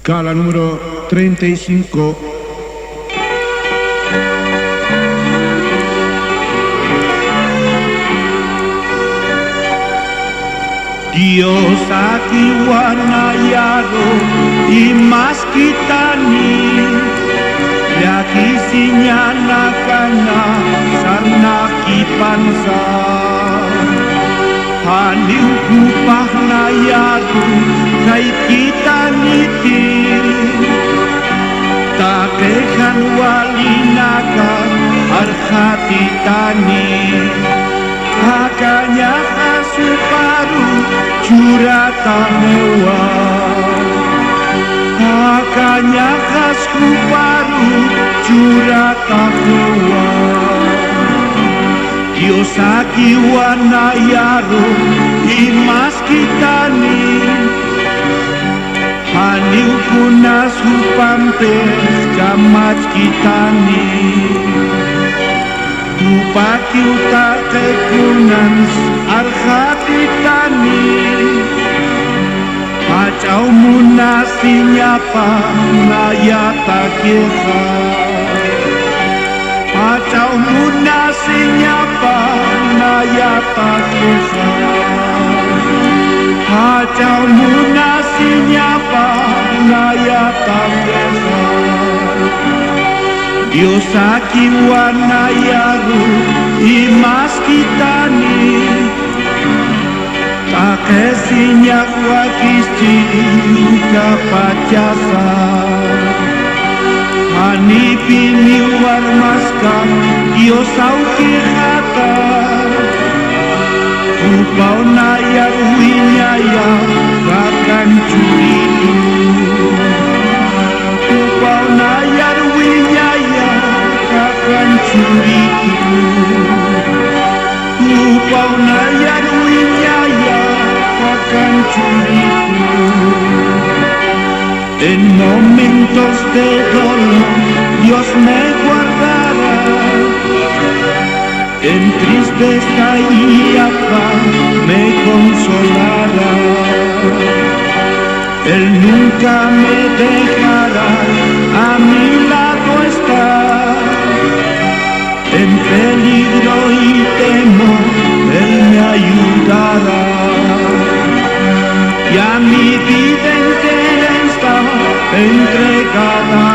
Scala número 35. Dios akiwanayaro imas kitani Yaki sinyana kana sarna kipansa Haniu kupah nayaru kay kitaniti Takehan walinaka arhati tani Hakanya asuparu curata mewa Hakanya asuparu curata mewa Diosaki wanayaru imas kitani Haniu punas hupampes kamach kitani Upaki utake kunans arhati tani Pacau munasi nyapa nayata kesa Pacau munasi nyapa nayata kesa Pacau munasi nyapa nayata kesa Dios akiwanayaru imas kitani Takesinya wakisti kapacasa Hanipini warmaska Dios aukihata Upau nayar winyaya Rakan curidu Upau nayar winyaya Rakan curidu Upau nayar winyaya Rakan curidu En momentos de dolor Dios me guardará En tristeza y afán me consolará Él nunca me dejará, a mi lado está En peligro y temor Él me ayudará Y a mi vida entera está entregada